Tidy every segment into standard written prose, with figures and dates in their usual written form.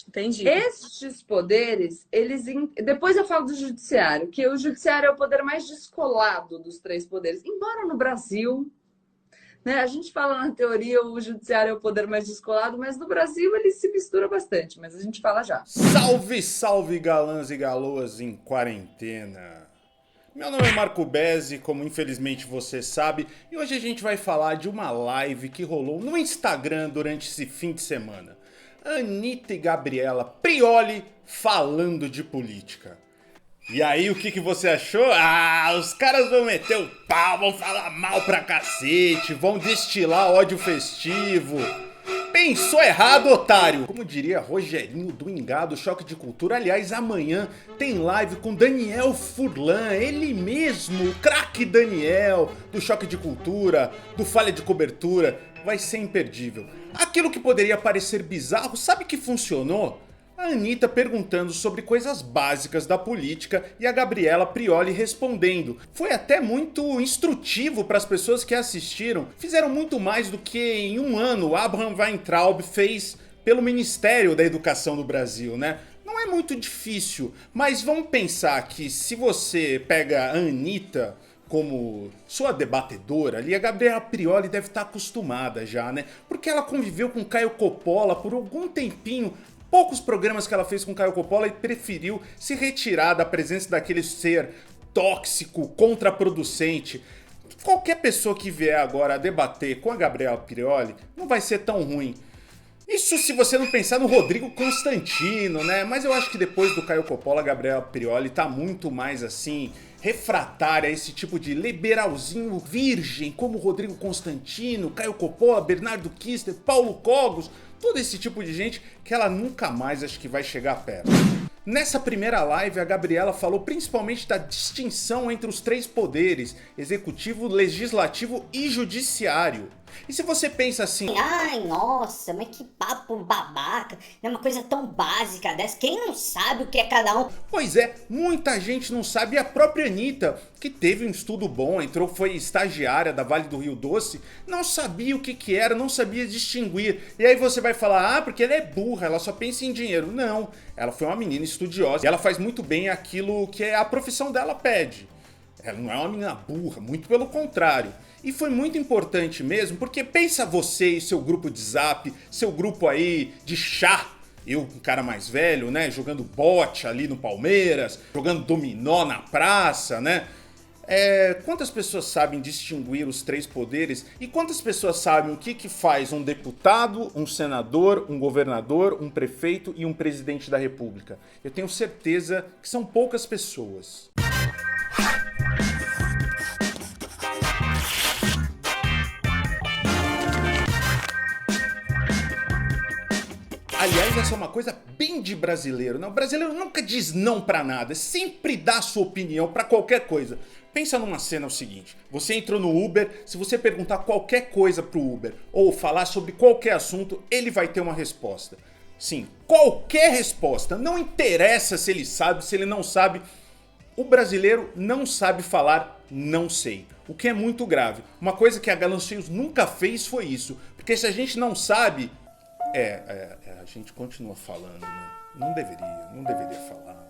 Entendi. Estes poderes, depois eu falo do judiciário, que o judiciário é o poder mais descolado dos três poderes. Embora no Brasil, né, a gente fala na teoria o judiciário é o poder mais descolado, mas no Brasil ele se mistura bastante, mas a gente fala já. Salve, salve galãs e galoas em quarentena. Meu nome é Marco Bezzi, como infelizmente você sabe, e hoje a gente vai falar de uma live que rolou no Instagram durante esse fim de semana. Anitta e Gabriela Prioli falando de política. E aí, o que você achou? Ah, os caras vão meter o pau, vão falar mal pra cacete, vão destilar ódio festivo. Pensou errado, otário! Como diria Rogerinho do Engado Choque de Cultura. Aliás, amanhã tem live com Daniel Furlan, ele mesmo, o craque Daniel, do Choque de Cultura, do Falha de Cobertura. Vai ser imperdível. Aquilo que poderia parecer bizarro, sabe que funcionou? A Anitta perguntando sobre coisas básicas da política e a Gabriela Prioli respondendo. Foi até muito instrutivo para as pessoas que assistiram. Fizeram muito mais do que em um ano Abraham Weintraub fez pelo Ministério da Educação do Brasil, né? Não é muito difícil, mas vamos pensar que se você pega a Anitta como sua debatedora ali, a Gabriela Prioli deve estar acostumada já, né? Porque ela conviveu com Caio Coppola por algum tempinho. Poucos programas que ela fez com Caio Coppola e preferiu se retirar da presença daquele ser tóxico, contraproducente. Qualquer pessoa que vier agora a debater com a Gabriela Prioli não vai ser tão ruim. Isso se você não pensar no Rodrigo Constantino, né? Mas eu acho que depois do Caio Coppola, a Gabriela Prioli tá muito mais assim, refratária a esse tipo de liberalzinho virgem, como Rodrigo Constantino, Caio Coppola, Bernardo Kister, Paulo Cogos, todo esse tipo de gente que ela nunca mais acho que vai chegar perto. Nessa primeira live, a Gabriela falou principalmente da distinção entre os três poderes, executivo, legislativo e judiciário. E se você pensa assim, Ai, nossa, mas que papo babaca, é uma coisa tão básica dessa, quem não sabe o que é cada um? pois é, muita gente não sabe, e a própria Anitta, que teve um estudo bom, foi estagiária da Vale do Rio Doce, não sabia o que era, não sabia distinguir. E aí você vai falar, ah, porque ela é burra, ela só pensa em dinheiro. Não, ela foi uma menina estudiosa e ela faz muito bem aquilo que a profissão dela pede. Ela não é uma menina burra, muito pelo contrário. E foi muito importante mesmo, porque pensa você e seu grupo de zap, seu grupo aí de chá, eu, um cara mais velho, né, jogando bote ali no Palmeiras, jogando dominó na praça, né? Quantas pessoas sabem distinguir os três poderes e quantas pessoas sabem o que faz um deputado, um senador, um governador, um prefeito e um presidente da república? Eu tenho certeza que são poucas pessoas. Aliás, essa é uma coisa bem de brasileiro, né? O brasileiro nunca diz não pra nada, sempre dá sua opinião pra qualquer coisa. Pensa numa cena o seguinte, você entrou no Uber, se você perguntar qualquer coisa pro Uber ou falar sobre qualquer assunto, ele vai ter uma resposta. Sim, qualquer resposta, não interessa se ele sabe, se ele não sabe. O brasileiro não sabe falar não sei, o que é muito grave. Uma coisa que a Galanceios nunca fez foi isso, porque se a gente não sabe... a gente continua falando, né? Não deveria falar.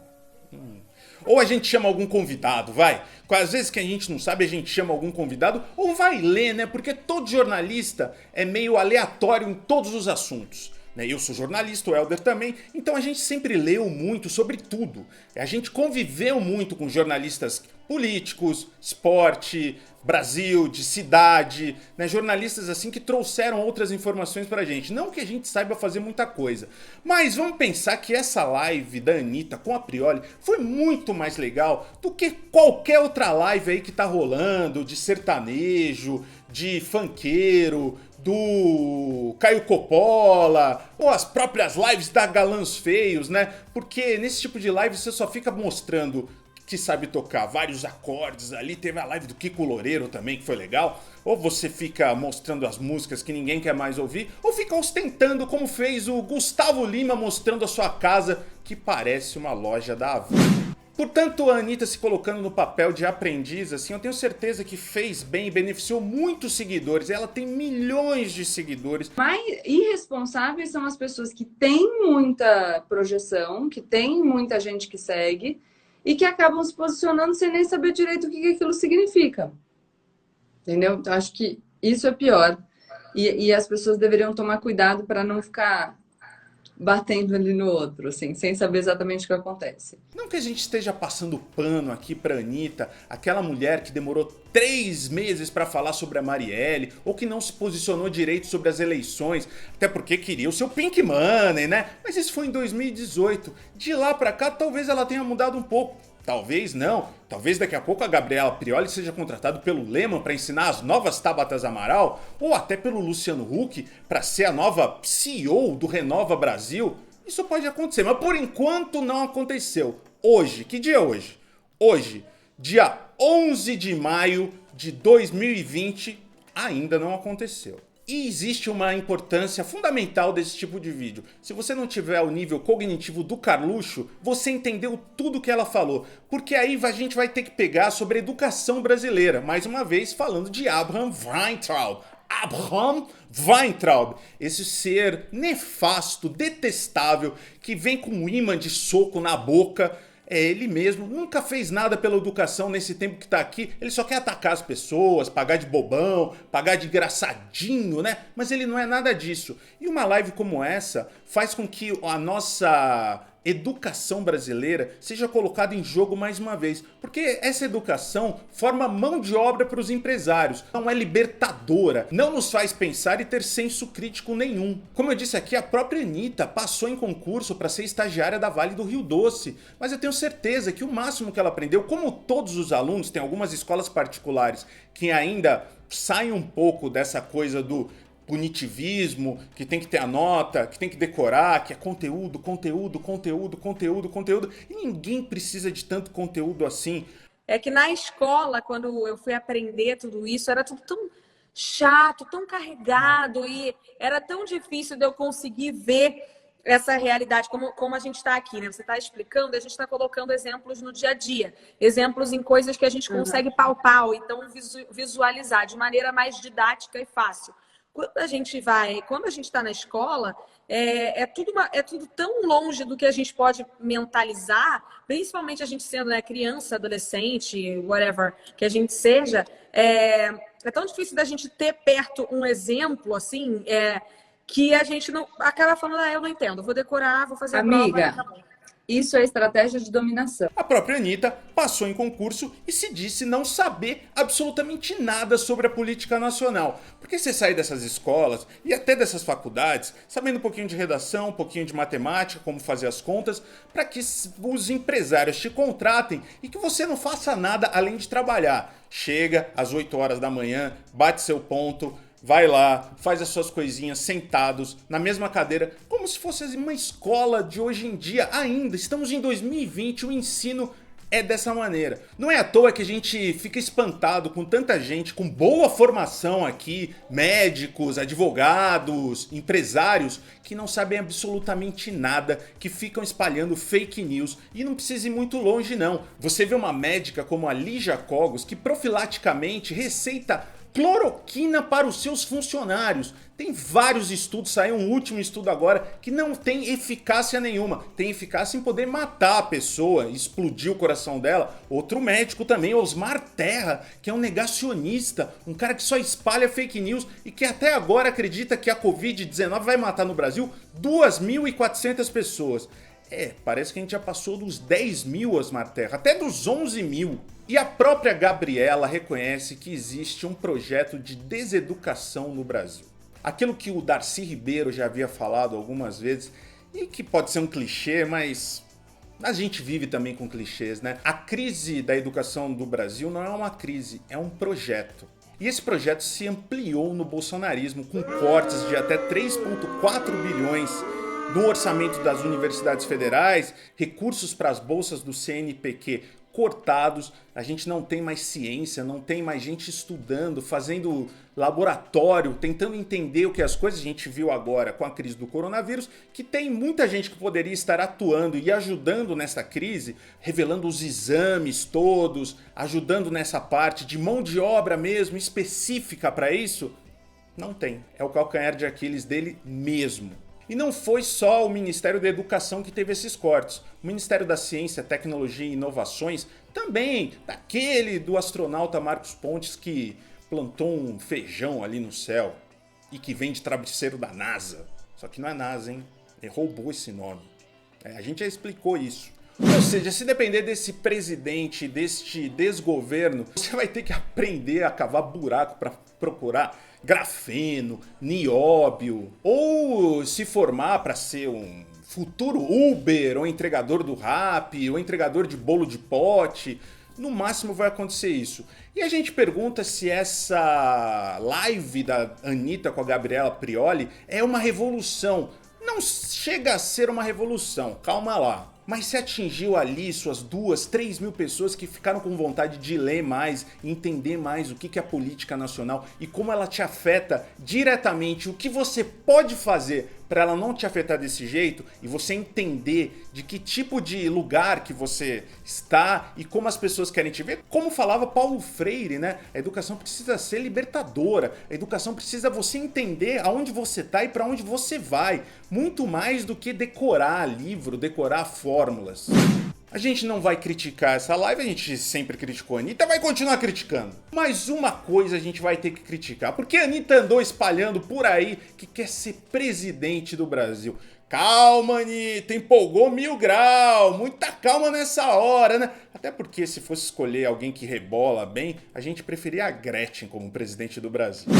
Ou a gente chama algum convidado, vai. Às vezes que a gente não sabe, a gente chama algum convidado, ou vai ler, né? Porque todo jornalista é meio aleatório em todos os assuntos. Eu sou jornalista, o Helder também, então a gente sempre leu muito sobre tudo. A gente conviveu muito com jornalistas políticos, esporte, Brasil, de cidade, né? Jornalistas assim que trouxeram outras informações pra gente. Não que a gente saiba fazer muita coisa, mas vamos pensar que essa live da Anitta com a Prioli foi muito mais legal do que qualquer outra live aí que tá rolando, de sertanejo, de funkeiro, do Caio Coppola, ou as próprias lives da Galãs Feios, né? Porque nesse tipo de live você só fica mostrando que sabe tocar vários acordes ali, teve a live do Kiko Loureiro também, que foi legal, ou você fica mostrando as músicas que ninguém quer mais ouvir, ou fica ostentando como fez o Gustavo Lima mostrando a sua casa, que parece uma loja da Avon. Portanto, a Anitta se colocando no papel de aprendiz, assim, eu tenho certeza que fez bem e beneficiou muitos seguidores. Ela tem milhões de seguidores. Mais irresponsáveis são as pessoas que têm muita projeção, que têm muita gente que segue e que acabam se posicionando sem nem saber direito o que aquilo significa. Entendeu? Então, acho que isso é pior. E as pessoas deveriam tomar cuidado para não ficar batendo ali no outro, assim, sem saber exatamente o que acontece. Não que a gente esteja passando pano aqui pra Anitta, aquela mulher que demorou 3 meses pra falar sobre a Marielle, ou que não se posicionou direito sobre as eleições, até porque queria o seu Pink Money, né? Mas isso foi em 2018. De lá pra cá, talvez ela tenha mudado um pouco. Talvez não. Talvez daqui a pouco a Gabriela Prioli seja contratada pelo Lehman para ensinar as novas Tabatas Amaral, ou até pelo Luciano Huck para ser a nova CEO do Renova Brasil. Isso pode acontecer, mas por enquanto não aconteceu. Hoje, que dia é hoje? Hoje, dia 11 de maio de 2020, ainda não aconteceu. E existe uma importância fundamental desse tipo de vídeo. Se você não tiver o nível cognitivo do Carluxo, você entendeu tudo que ela falou. Porque aí a gente vai ter que pegar sobre a educação brasileira. Mais uma vez falando de Abraham Weintraub. Abraham Weintraub, esse ser nefasto, detestável, que vem com um imã de soco na boca. É ele mesmo, nunca fez nada pela educação nesse tempo que tá aqui. Ele só quer atacar as pessoas, pagar de bobão, pagar de engraçadinho, né? Mas ele não é nada disso. E uma live como essa faz com que a nossa educação brasileira seja colocada em jogo mais uma vez. Porque essa educação forma mão de obra para os empresários. Não é libertadora, não nos faz pensar e ter senso crítico nenhum. Como eu disse aqui, a própria Anitta passou em concurso para ser estagiária da Vale do Rio Doce. Mas eu tenho certeza que o máximo que ela aprendeu, como todos os alunos, tem algumas escolas particulares que ainda saem um pouco dessa coisa do punitivismo, que tem que ter a nota, que tem que decorar, que é conteúdo, conteúdo, conteúdo, conteúdo, conteúdo. E ninguém precisa de tanto conteúdo assim. É que na escola, quando eu fui aprender tudo isso, era tudo tão chato, tão carregado e era tão difícil de eu conseguir ver essa realidade, como a gente está aqui, né? Você está explicando, a gente está colocando exemplos no dia a dia, exemplos em coisas que a gente consegue palpar, ou então visualizar de maneira mais didática e fácil. Quando a gente está na escola, é tudo tão longe do que a gente pode mentalizar, principalmente a gente sendo, né, criança, adolescente, whatever que a gente seja, é tão difícil da gente ter perto um exemplo, assim, que a gente não acaba falando, eu não entendo, vou decorar, vou fazer a prova. Amiga, isso é estratégia de dominação. A própria Anitta passou em concurso e se disse não saber absolutamente nada sobre a política nacional. Porque você sai dessas escolas e até dessas faculdades sabendo um pouquinho de redação, um pouquinho de matemática, como fazer as contas, para que os empresários te contratem e que você não faça nada além de trabalhar. Chega às 8 horas da manhã, bate seu ponto, vai lá, faz as suas coisinhas sentados na mesma cadeira, como se fosse uma escola de hoje em dia ainda. Estamos em 2020, o ensino é dessa maneira. Não é à toa que a gente fica espantado com tanta gente com boa formação aqui, médicos, advogados, empresários, que não sabem absolutamente nada, que ficam espalhando fake news. E não precisa ir muito longe não. Você vê uma médica como a Lígia Cogos, que profilaticamente receita cloroquina para os seus funcionários. Tem vários estudos, saiu um último estudo agora que não tem eficácia nenhuma. Tem eficácia em poder matar a pessoa, explodir o coração dela. Outro médico também, Osmar Terra, que é um negacionista, um cara que só espalha fake news e que até agora acredita que a Covid-19 vai matar no Brasil 2.400 pessoas. Parece que a gente já passou dos 10 mil, Osmar Terra, até dos 11 mil. E a própria Gabriela reconhece que existe um projeto de deseducação no Brasil. Aquilo que o Darcy Ribeiro já havia falado algumas vezes, e que pode ser um clichê, mas a gente vive também com clichês, né? A crise da educação do Brasil não é uma crise, é um projeto. E esse projeto se ampliou no bolsonarismo, com cortes de até 3,4 bilhões no orçamento das universidades federais, recursos para as bolsas do CNPq cortados, a gente não tem mais ciência, não tem mais gente estudando, fazendo laboratório, tentando entender o que as coisas. A gente viu agora com a crise do coronavírus que tem muita gente que poderia estar atuando e ajudando nessa crise, revelando os exames todos, ajudando nessa parte de mão de obra mesmo, específica para isso. Não tem, é o calcanhar de Aquiles dele mesmo. E não foi só o Ministério da Educação que teve esses cortes. O Ministério da Ciência, Tecnologia e Inovações, também, daquele do astronauta Marcos Pontes que plantou um feijão ali no céu e que vem de travesseiro da NASA. Só que não é NASA, hein? Ele roubou esse nome. A gente já explicou isso. Ou seja, se depender desse presidente, deste desgoverno, você vai ter que aprender a cavar buraco para procurar grafeno, nióbio, ou se formar para ser um futuro Uber, ou entregador do Rappi, ou entregador de bolo de pote. No máximo vai acontecer isso. E a gente pergunta se essa live da Anitta com a Gabriela Prioli é uma revolução. Não chega a ser uma revolução, calma lá. Mas se atingiu ali suas 2, 3 mil pessoas que ficaram com vontade de ler mais, entender mais o que é a política nacional e como ela te afeta diretamente, o que você pode fazer para ela não te afetar desse jeito e você entender de que tipo de lugar que você está e como as pessoas querem te ver. Como falava Paulo Freire, né? A educação precisa ser libertadora, a educação precisa você entender aonde você está e para onde você vai, muito mais do que decorar livro, decorar fórmulas. A gente não vai criticar essa live, a gente sempre criticou a Anitta, vai continuar criticando. Mas uma coisa a gente vai ter que criticar, porque a Anitta andou espalhando por aí que quer ser presidente do Brasil. Calma, Anitta, empolgou 1000 graus, muita calma nessa hora, né? Até porque se fosse escolher alguém que rebola bem, a gente preferia a Gretchen como presidente do Brasil.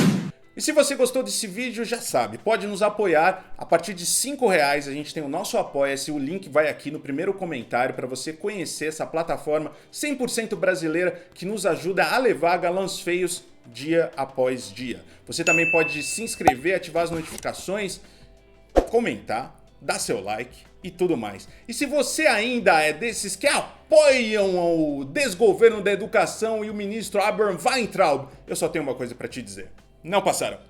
E se você gostou desse vídeo, já sabe, pode nos apoiar. A partir de R$5 a gente tem o nosso Apoia-se, o link vai aqui no primeiro comentário para você conhecer essa plataforma 100% brasileira que nos ajuda a levar galãs feios dia após dia. Você também pode se inscrever, ativar as notificações, comentar, dar seu like e tudo mais. E se você ainda é desses que apoiam o desgoverno da educação e o ministro Abraham Weintraub, eu só tenho uma coisa para te dizer. Não passaram.